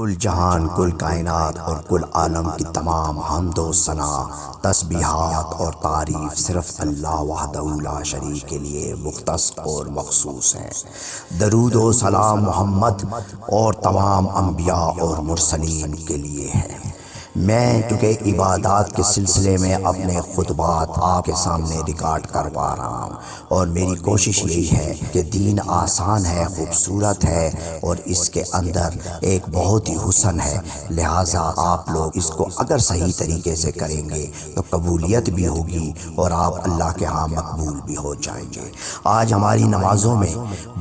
کل جہان، کل کائنات اور کل عالم کی تمام حمد و ثنا، تسبیحات اور تعریف صرف اللہ وحدہ لا شریک کے لیے مختص اور مخصوص ہیں۔ درود و سلام محمد اور تمام انبیاء اور مرسلین کے لیے ہے۔ میں چونکہ عبادات کے سلسلے میں اپنے خطبات آپ کے سامنے ریکارڈ کروا رہا ہوں، اور میری کوشش یہی ہے کہ دین آسان ہے، خوبصورت ہے اور اس کے اندر ایک بہت ہی حسن ہے، لہٰذا آپ لوگ اس کو اگر صحیح طریقے سے کریں گے تو قبولیت بھی ہوگی اور آپ اللہ کے ہاں مقبول بھی ہو جائیں گے۔ آج ہماری نمازوں میں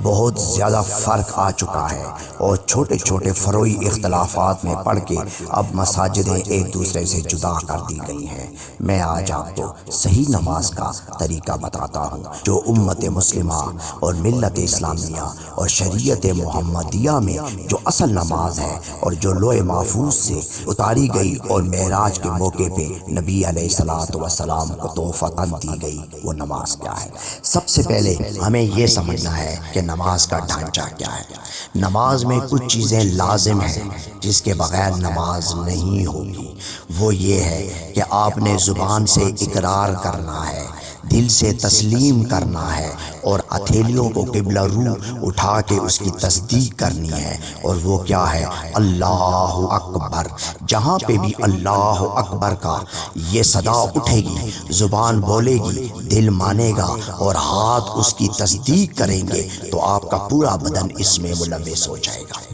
بہت زیادہ فرق آ چکا ہے اور چھوٹے چھوٹے فروعی اختلافات میں پڑھ کے اب مساجدیں ایک دوسرے سے جدا کر دی گئی ہیں۔ میں آج آپ کو صحیح نماز کا طریقہ بتاتا ہوں جو امت مسلمہ اور ملت اسلامیہ اور شریعت محمدیہ میں جو اصل نماز ہے اور جو لوح محفوظ سے اتاری گئی اور معراج کے موقع پہ نبی علیہ الصلوۃ والسلام کو تحفتاً دی گئی، وہ نماز کیا ہے۔ سب سے پہلے ہمیں یہ سمجھنا ہے کہ نماز کا ڈھانچہ کیا ہے۔ نماز میں کچھ چیزیں لازم ہیں جس کے بغیر نماز نہیں ہوگی۔ وہ یہ ہے کہ آپ نے زبان سے اقرار کرنا ہے، دل سے تسلیم کرنا ہے اور ہتھیلیوں کو قبلہ رو اٹھا کے اس کی تصدیق کرنی ہے۔ اور وہ کیا ہے؟ اللہ اکبر۔ جہاں پہ بھی اللہ اکبر کا یہ صدا اٹھے گی، زبان بولے گی، دل مانے گا اور ہاتھ اس کی تصدیق کریں گے تو آپ کا پورا بدن اس میں ملوث ہو جائے گا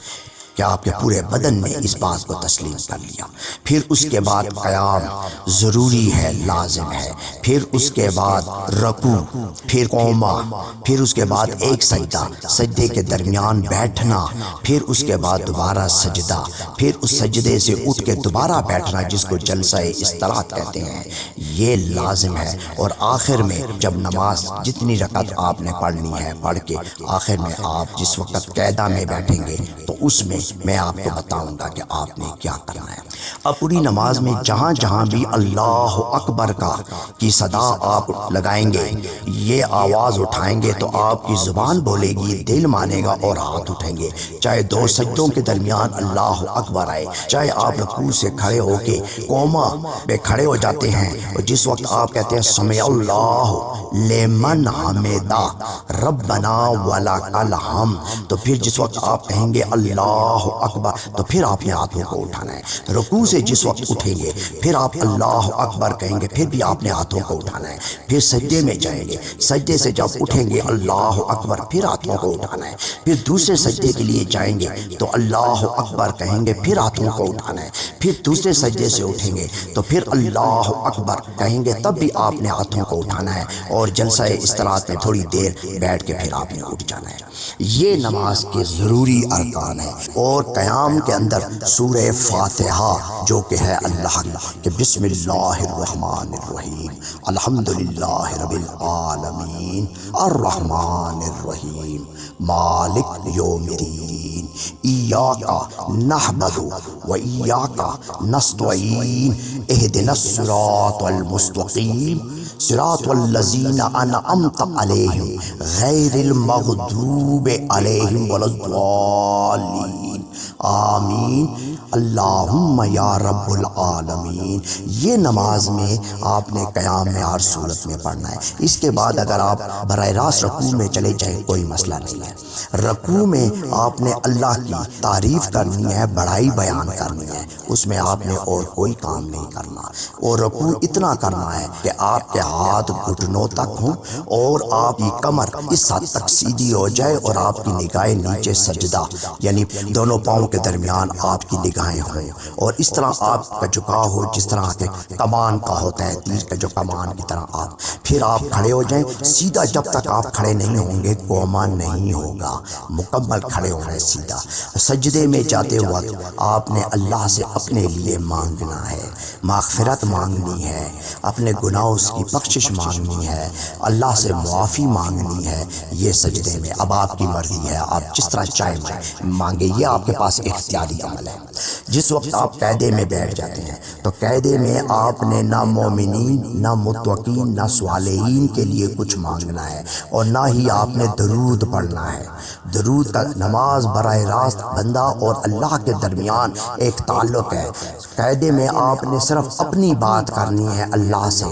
کہ آپ کے پورے بدن نے اس بات کو تسلیم کر لیا۔ پھر اس کے بعد قیام ضروری ہے، لازم ہے۔ پھر اس کے بعد رکوع، پھر قوما، پھر اس کے بعد ایک سجدہ، سجدے کے درمیان بیٹھنا، پھر اس کے بعد دوبارہ سجدہ، پھر اس سجدے سے اٹھ کے دوبارہ بیٹھنا جس کو جلسہ استراحت کہتے ہیں، یہ لازم ہے۔ اور آخر میں جب نماز جتنی رکعت آپ نے پڑھنی ہے پڑھ کے آخر میں آپ جس وقت قعدہ میں بیٹھیں گے تو اس میں میں آپ کو بتاؤں گا کہ آپ نے کیا کرنا ہے۔ اب پوری نماز میں جہاں جہاں بھی اللہ اکبر کی صدا آپ لگائیں گے، یہ آواز اٹھائیں گے تو آپ کی زبان بولے گی، دل مانے گا اور ہاتھ اٹھیں گے۔ چاہے دو سجدوں کے درمیان اللہ اکبر آئے، چاہے آپ رکوع سے کھڑے ہو کے قوما پہ کھڑے ہو جاتے ہیں اور جس وقت آپ کہتے ہیں سمع اللہ لمن حمدہ ربنا ولک الحمد، تو پھر جس وقت آپ کہیں گے اللہ اکبر تو پھر آپ نے ہاتھوں کو اٹھانا ہے۔ رکوع سے جس وقت اٹھیں گے پھر آپ اللہ اکبر کہیں گے، پھر بھی آپ نے ہاتھوں کو اٹھانا ہے۔ پھر سجدے میں جائیں گے، سجدے سے جب اٹھیں گے اللہ اکبر، پھر ہاتھوں کو اٹھانا ہے۔ پھر دوسرے سجدے کے لیے جائیں گے تو اللہ اکبر کہیں گے، پھر ہاتھوں کو اٹھانا ہے۔ پھر دوسرے سجدے سے اٹھیں گے تو پھر اللہ اکبر کہیں گے، تب بھی آپ نے ہاتھوں کو اٹھانا ہے اور جلسہ استراحت میں تھوڑی دیر بیٹھ کے پھر آپ نے اٹھ جانا ہے۔ یہ نماز کے ضروری ارکان ہیں۔ اور قیام کے اندر سورہ فاتحہ جو کہ ہے اللہ کہ بسم اللہ الرحمن الرحیم الحمدللہ رب العالمین الرحمن الرحیم مالک یوم الدین ایاک نعبد و ایاک نستعین اہدنا الصراط المستقیم صراط الذین انعمت علیہم غیر المغضوب علیہم ولا الضالین آمین اللہم یا رب العالمین۔ یہ نماز میں آپ نے قیام میں ہر صورت میں پڑھنا ہے۔ اس کے بعد اگر آپ براہ راست رکوع میں چلے جائیں کوئی مسئلہ نہیں ہے۔ رکوع میں آپ نے اللہ کی تعریف کرنی ہے، بڑائی بیان کرنی ہے، اس میں آپ نے اور کوئی کام نہیں کرنا۔ اور رکوع اتنا کرنا ہے کہ آپ کے ہاتھ گھٹنوں تک ہوں اور آپ کی کمر اس حد تک سیدھی ہو جائے اور آپ کی نگاہیں نیچے سجدہ یعنی دونوں پاؤں کے درمیان آپ کی نگاہیں ہوں، اور اس طرح آپ کا جھکاؤ ہو جس طرح کے کمان کا ہوتا ہے، تیر کا جو کمان کی طرح آپ پھر آپ کھڑے ہو جائیں سیدھا۔ جب تک آپ کھڑے نہیں ہوں گے قوما نہیں ہوگا، مکمل کھڑے ہونا ہے سیدھا۔ سجدے میں جاتے وقت آپ نے اللہ سے اپنے لیے مانگنا ہے، مغفرت مانگنی ہے، اپنے گناہوں کی بخشش مانگنی ہے، اللہ سے معافی مانگنی ہے۔ یہ سجدے میں اب آپ کی مرضی ہے، آپ جس طرح چاہیں مانگے، یہ آپ کے پاس اختیاری عمل ہے۔ جس وقت آپ قیدے میں بیٹھ جاتے ہیں تو قیدے میں آپ نے نہ مومنین، نہ متقین، نہ صالحین کے لیے کچھ مانگنا ہے، اور نہ ہی آپ نے درود پڑھنا ہے۔ درود کا نماز براہ راست بندہ اور اللہ کے درمیان ایک تعلق ہے۔ قیدے میں آپ نے صرف اپنی بات کرنی ہے اللہ سے،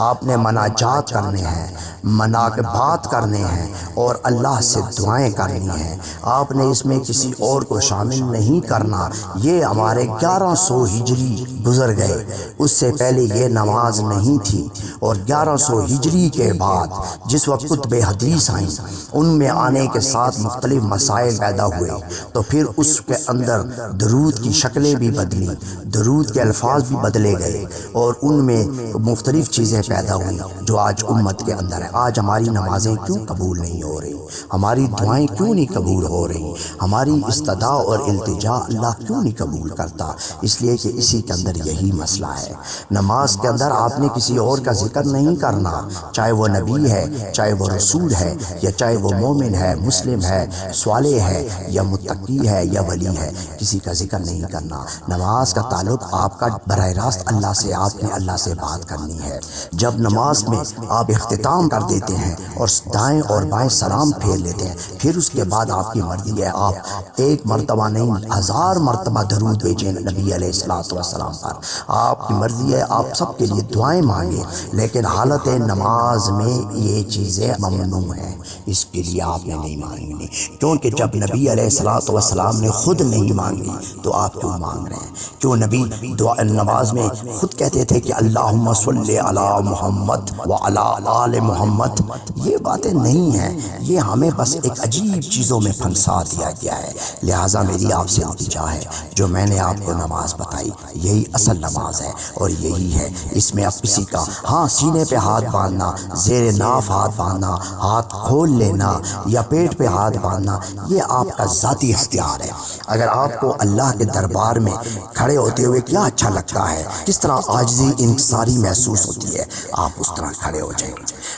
آپ نے مناجات کرنے ہیں، مناقبات کرنے ہیں اور اللہ سے دعائیں کرنی ہیں۔ آپ نے اس میں کسی اور کو شامل نہیں کرنا۔ یہ ہمارے 1100 ہجری گزر گئے، اس سے پہلے یہ نماز نہیں تھی، اور 1100 ہجری کے بعد جس وقت کتب حدیث آئیں، ان میں آنے کے ساتھ مختلف مسائل پیدا ہوئے، تو پھر اس کے اندر درود کی شکلیں بھی بدلی، درود کے الفاظ بھی بدلے گئے، اور ان میں مختلف چیزیں پیدا ہوئیں جو آج امت کے اندر ہے۔ آج ہماری نمازیں کیوں قبول نہیں ہو رہی؟ ہماری دعائیں کیوں نہیں قبول ہو رہی؟ ہماری استدعا اور التجا اللہ کیوں نہیں قبول کرتا؟ اس لیے کہ اسی کے اندر یہی مسئلہ ہے۔ نماز کے اندر آپ نے کسی اور کا ذکر نہیں کرنا، چاہے وہ نبی ہے، چاہے وہ رسول ہے، یا چاہے وہ مومن ہے، مسلم ہے، صالح ہے، یا متقی ہے، یا ولی ہے، کسی کا ذکر نہیں کرنا۔ نماز کا تعلق آپ کا براہ راست اللہ سے، آپ نے اللہ سے بات کرنی ہے۔ جب نماز میں آپ اختتام کر دیتے ہیں اور دائیں اور بائیں سلام پھیر لیتے ہیں، پھر اس کے بعد آپ کی مرضی ہے، آپ ایک مرتبہ نہیں 1000 مرتبہ درود بھیجیں نبی علیہ الصلوۃ والسلام پر۔ آپ کی مرضی ہے، آپ سب کے لیے دعائیں مانگیں، لیکن حالت نماز میں یہ چیزیں ممنوع ہیں، اس کے لیے آپ نے نہیں مانگنی، کیونکہ جب نبی علیہ الصلوۃ والسلام نے خود نہیں مانگی تو آپ کیوں مانگ رہے ہیں؟ کیوں نبی دعا نماز میں خود کہتے تھے کہ اللہم صلی علی محمد وعلی آل محمد؟ یہ باتیں نہیں ہیں، یہ ہمیں بس ایک عجیب چیزوں میں پھنسا دیا گیا ہے۔ لہٰذا میری آپ سے التجا ہے، جو میں نے آپ کو نماز بتائی یہی اصل نماز ہے، اور یہی ہے، اس میں اب کسی کا ہاں سینے پہ ہاتھ باندھنا، زیر ناف ہاتھ باندھنا، ہاتھ کھول لینا یا پیٹ پہ ہاتھ باندھنا، یہ آپ کا ذاتی اختیار ہے۔ اگر آپ کو اللہ کے دربار میں کھڑے ہوتے ہوئے کیا اچھا لگتا ہے، کس طرح عاجزی انکساری محسوس ہوتی ہے، آپ اس طرح کھڑے ہو جائیں۔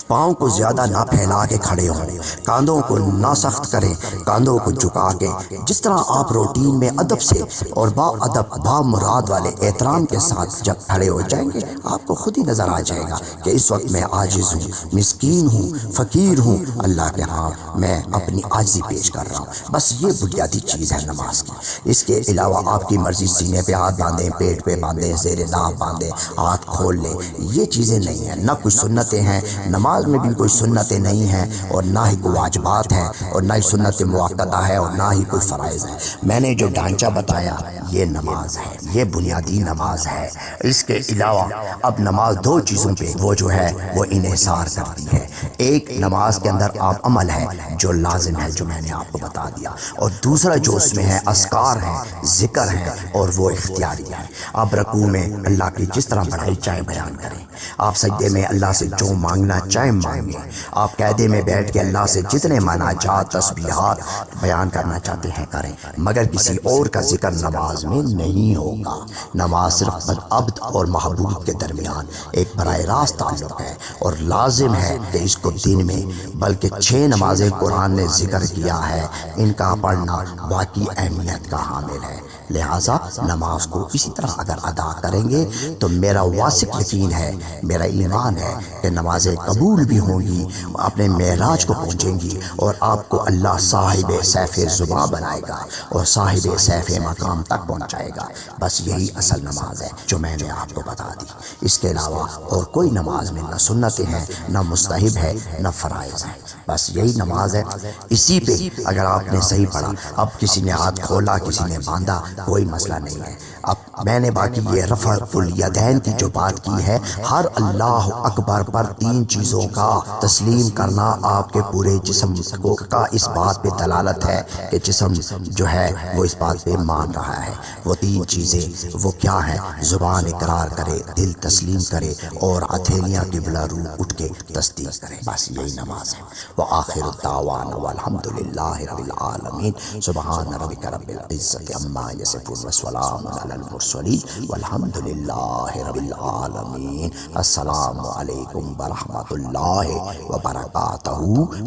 پاؤں کو زیادہ نہ پھیلا کے کھڑے ہوں، کاندھوں کو نہ سخت کریں، کاندھوں کو جھکا کے جس طرح آپ روٹین میں ادب سے اور با ادب با مراد والے احترام کے ساتھ جب کھڑے ہو جائیں گے، آپ کو خود ہی نظر آ جائے گا کہ اس وقت میں عاجز ہوں، مسکین ہوں، فقیر ہوں، اللہ کے ہاں میں اپنی عاجزی پیش کر رہا ہوں۔ بس یہ بنیادی چیز ہے نماز کی۔ اس کے علاوہ آپ کی مرضی سینے پہ ہاتھ باندھیں، پیٹ پہ باندھیں، زیر ناف باندھیں، ہاتھ کھول لیں، یہ چیزیں نہیں ہیں، نہ کوئی سنتیں ہیں، نماز میں بھی کوئی سنتیں نہیں ہیں، اور نہ ہی کوئی واجبات ہیں، اور نہ ہی سنت مؤکدہ ہے، اور نہ ہی کوئی فرائض ہے۔ میں نے جو ڈھانچہ بتایا یہ نماز ہے، یہ بنیادی نماز ہے۔ اس کے علاوہ اب نماز دو چیزوں پہ وہ جو ہے وہ انحصار کرتی ہے۔ ایک نماز کے اندر آپ عمل ہے جو لازم ہے، جو میں نے آپ کو بتا دیا، اور دوسرا جو اس میں ہے اذکار ہیں، ذکر ہیں، اور وہ اختیاری ہے۔ آپ رکوع میں اللہ کی جس طرح بڑائی چاہے بیان کریں، آپ سجدے میں اللہ سے جو مانگنا چاہے مانگیں، آپ قیدے میں بیٹھ کے اللہ سے جتنے مناجات تسبیحات بیان کرنا چاہتے ہیں کریں، مگر کسی اور کا ذکر نماز میں نہیں ہوگا۔ نماز صرف عبد اور محبوب کے درمیان ایک براہ راست تعلق ہے، اور لازم ہے کہ اس کو دن میں بلکہ 6 نمازیں قرآن نے ذکر کیا ہے، ان کا پڑھنا واقعی اہمیت کا حامل ہے۔ لہٰذا نماز کو اسی طرح اگر ادا کریں گے تو میرا واثق یقین ہے، میرا ایمان ہے کہ نمازیں قبول بھی ہوں گی، اپنے معراج کو پہنچیں گی، اور آپ کو اللہ صاحب سیف زباں بنائے گا اور صاحب سیف مقام تک پہنچائے گا۔ بس یہی اصل نماز ہے جو میں نے آپ کو بتا دی۔ اس کے علاوہ اور کوئی نماز میں نہ سنتیں ہیں، نہ مستحب ہے، نہ فرائض ہیں، بس یہی نماز ہے۔ اسی پہ اگر آپ نے صحیح پڑھا، اب کسی نے ہاتھ کھولا، کسی نے باندھا، کوئی مسئلہ نہیں ہے۔ اب میں نے باقی یہ رفع الیدین کی جو بات کی ہے، ہر اللہ اکبر پر 3 چیزوں کا تسلیم کرنا آپ کے پورے جسم کو کا اس بات پہ دلالت ہے کہ جسم جو ہے وہ اس بات پہ مان رہا ہے۔ وہ 3 چیزیں وہ کیا ہیں؟ زبان اقرار کرے، دل تسلیم کرے، اور ہتھیلیاں قبلہ رو اٹھ کے تصدیق کرے، بس یہی نماز ہے۔ وآخر الدعوانا والحمد للہ رب العالمین۔ سبحان ربک رب العزت عما یصفون وسلام علی المرسلین والحمد للہ رب العالمین۔ السلام علیکم ورحمۃ اللہ وبرکاتہ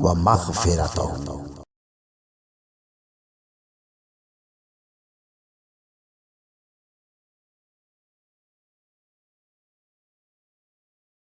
ومغفرتہ۔